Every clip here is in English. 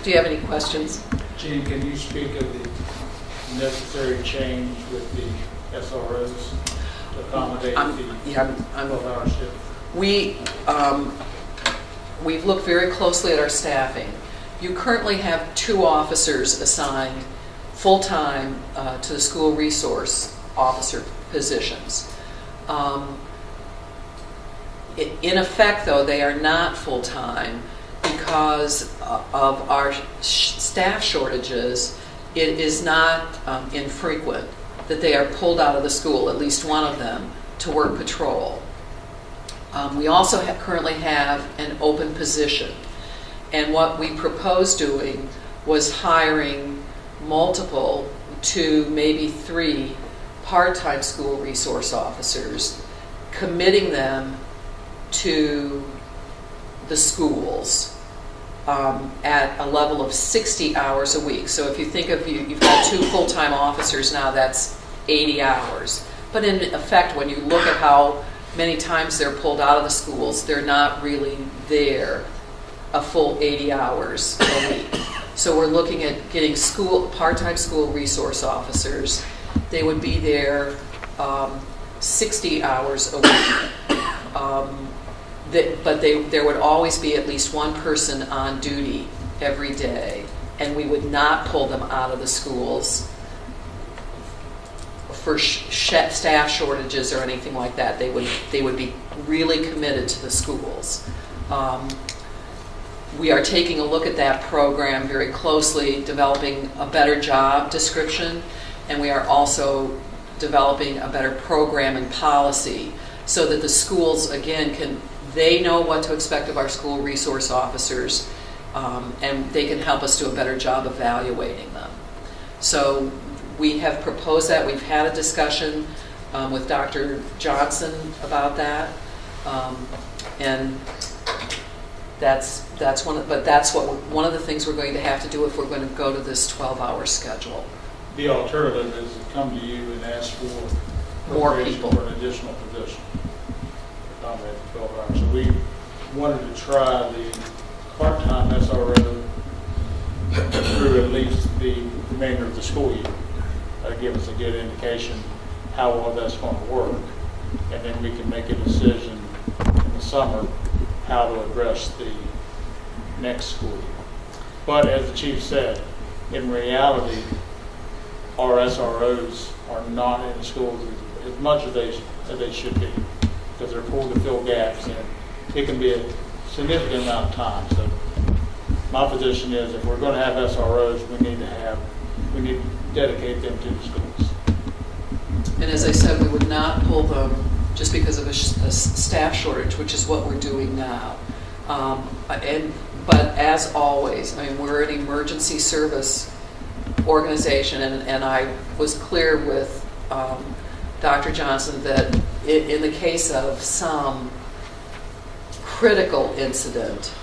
Do you have any questions? Jeanne, can you speak of the necessary change with the SROs to accommodate the 12-hour shift? We've looked very closely at our staffing. You currently have 2 officers assigned full-time to the school resource officer positions. In effect, though, they are not full-time because of our staff shortages. It is not infrequent that they are pulled out of the school, at least one of them, to work patrol. We also currently have an open position. And what we proposed doing was hiring multiple, 2, maybe 3 part-time school resource officers, committing them to the schools at a level of 60 hours a week. So if you think of you've got 2 full-time officers now, that's 80 hours. But in effect, when you look at how many times they're pulled out of the schools, they're not really there a full 80 hours a week. So we're looking at getting part-time school resource officers. They would be there 60 hours a week. There would always be at least one person on duty every day, and we would not pull them out of the schools for staff shortages or anything like that. They would be really committed to the schools. We are taking a look at that program very closely, developing a better job description, and we are also developing a better program and policy so that the schools, again, they know what to expect of our school resource officers, and they can help us do a better job evaluating them. So we have proposed that. We've had a discussion with Dr. Johnson about that, and that's one of the things we're going to have to do if we're going to go to this 12-hour schedule. The alternative is to come to you and ask for more people for an additional position to accommodate 12 hours. So we wanted to try the part-time SRO through at least the remainder of the school year. That'll give us a good indication how well that's going to work, and then we can make a decision in the summer how to address the next school year. But as the chief said, in reality, our SROs are not in the schools as much as they should be, because they're pulled to fill gaps, and it can be a significant amount of time. So my position is, if we're going to have SROs, we need to dedicate them to the schools. And as I said, we would not pull them just because of a staff shortage, which is what we're doing now. But as always, I mean, we're an emergency service organization, and I was clear with Dr. Johnson that in the case of some critical incident,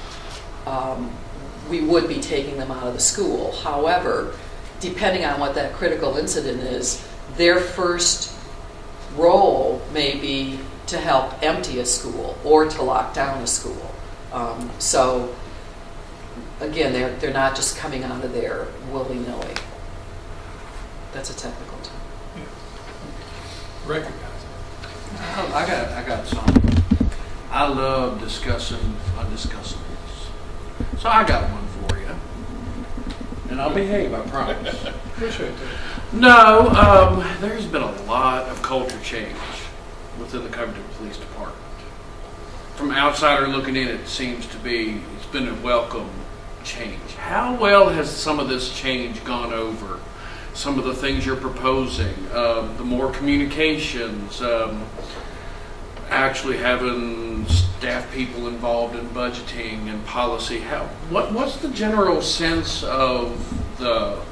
we would be taking them out of the school. However, depending on what that critical incident is, their first role may be to help empty a school or to lock down a school. So again, they're not just coming out of there willy-nilly. That's a technical term. Yeah. Recognize it. I got something. I love discussing undiscussables. So I got one for you. And I'll behave, I promise. Appreciate that. No, there's been a lot of culture change within the Covington Police Department. From outsider looking in, it seems to be, it's been a welcome change. How well has some of this change gone over? Some of the things you're proposing, the more communications, actually having staff people involved in budgeting and policy. What's the general sense of the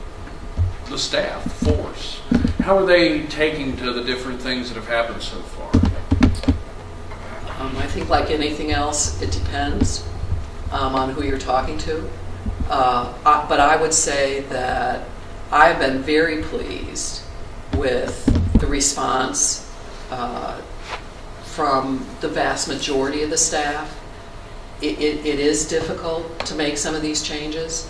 staff force? How are they taking to the different things that have happened so far? I think like anything else, it depends on who you're talking to. But I would say that I've been very pleased with the response from the vast majority of the staff. It is difficult to make some of these changes.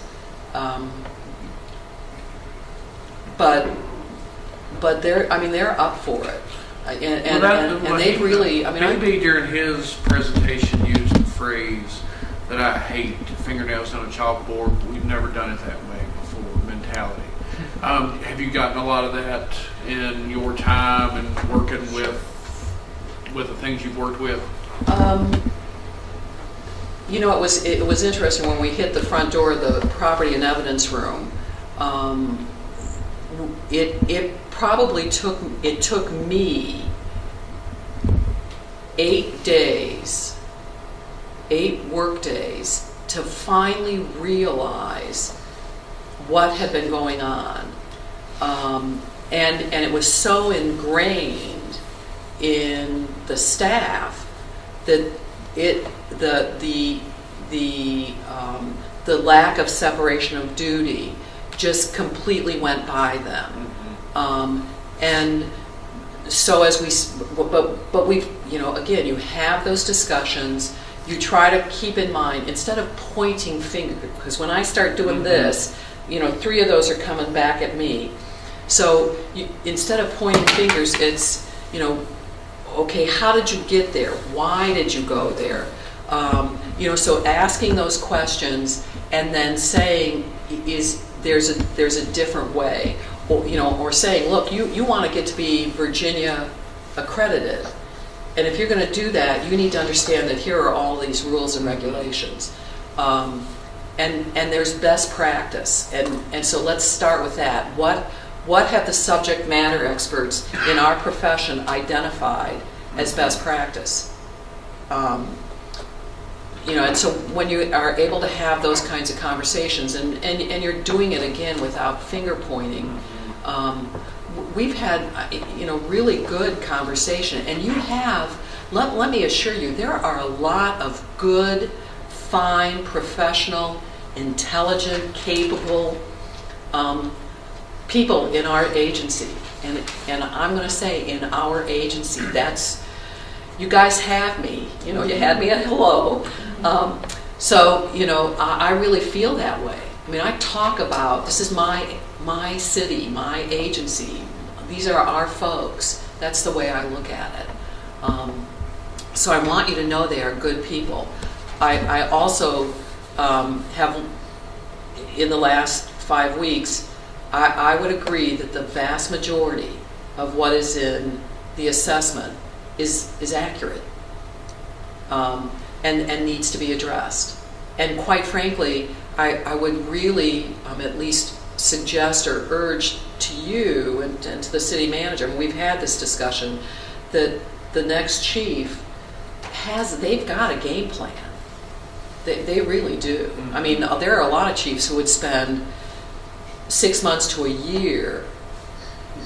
But they're up for it. And Well, they've really, maybe during his presentation used the phrase that I hate, fingernails on a chalkboard. We've never done it that way before, mentality. Have you gotten a lot of that in your time and working with the things you've worked with? It was interesting when we hit the front door of the property and evidence room. It probably took me 8 work days to finally realize what had been going on, and it was so ingrained in the staff that the lack of separation of duty just completely went by them. And so but we, again, you have those discussions. You try to keep in mind, instead of pointing fingers, because when I start doing this, 3 of those are coming back at me. So instead of pointing fingers, it's, okay, how did you get there? Why did you go there? So asking those questions and then saying, there's a different way, or saying, look, you want to get to be Virginia accredited, and if you're going to do that, you need to understand that here are all these rules and regulations, and there's best practice, and so let's start with that. What have the subject matter experts in our profession identified as best practice? And so when you are able to have those kinds of conversations, and you're doing it again without finger pointing, we've had really good conversation. And you have, let me assure you, there are a lot of good, fine, professional, intelligent, capable people in our agency. And I'm going to say in our agency, you guys have me. You had me at hello. So I really feel that way. I talk about, this is my city, my agency. These are our folks. That's the way I look at it. So I want you to know they are good people. I also have, in the last 5 weeks, I would agree that the vast majority of what is in the assessment is accurate, and needs to be addressed. And quite frankly, I would really at least suggest or urge to you and to the city manager, and we've had this discussion, that the next chief they've got a game plan. They really do. There are a lot of chiefs who would spend 6 months to a year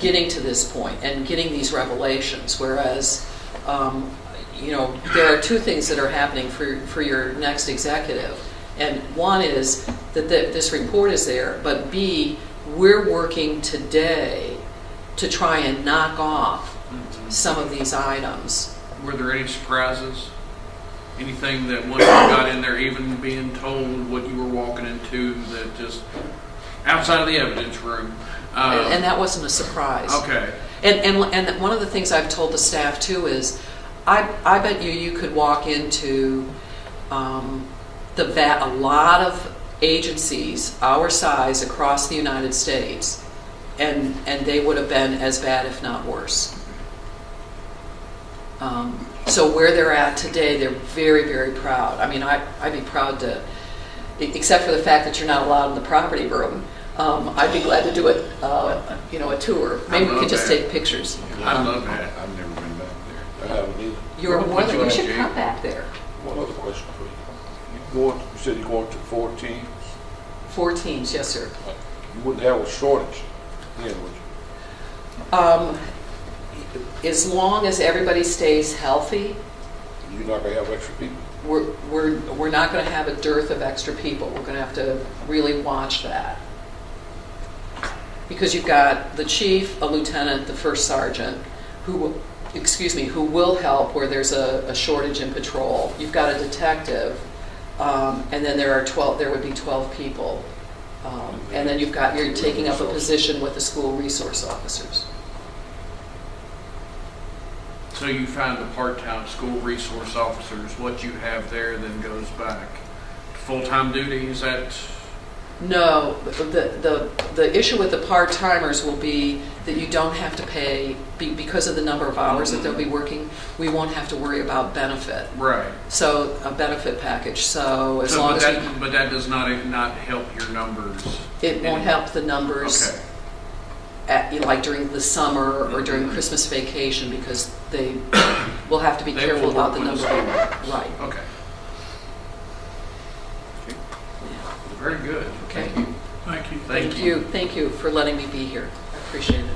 getting to this point and getting these revelations, whereas there are 2 things that are happening for your next executive, and one is that this report is there, but B, we're working today to try and knock off some of these items. Were there any surprises? Anything that once you got in there, even being told what you were walking into, that just outside of the evidence room? And that wasn't a surprise. Okay. And one of the things I've told the staff too is, I bet you could walk into a lot of agencies our size across the United States, and they would have been as bad, if not worse. So where they're at today, they're very, very proud. I'd be proud to, except for the fact that you're not allowed in the property room. I'd be glad to do it, a tour. Maybe we could just take pictures. I love that. I've never been back there. I haven't either. You're more than, you should Jeanne. come back there. One other question for you. You said you're going to 4 teams. 4 teams, yes, sir. You wouldn't have a shortage then, would you? As long as everybody stays healthy, You're not going to have extra people. we're not going to have a dearth of extra people. We're going to have to really watch that. Because you've got the chief, a lieutenant, the first sergeant, who will help where there's a shortage in patrol. You've got a detective, and then there would be 12 people And then you're taking up a position with the school resource officers. So you find the part-time school resource officers, what you have there then goes back to full-time duty, is that? No, the issue with the part-timers will be that you don't have to pay, because of the number of hours that they'll be working, we won't have to worry about benefit. Right. So, a benefit package, so as So, long but as that, but that does not help your numbers. it won't help the numbers Okay. like during the summer or during Christmas vacation, because they will have to be They careful will about work the with number. the school. Right. Okay. Very good. Okay. Thank you. Thank you. Thank Thank you for letting me be here. I appreciate it.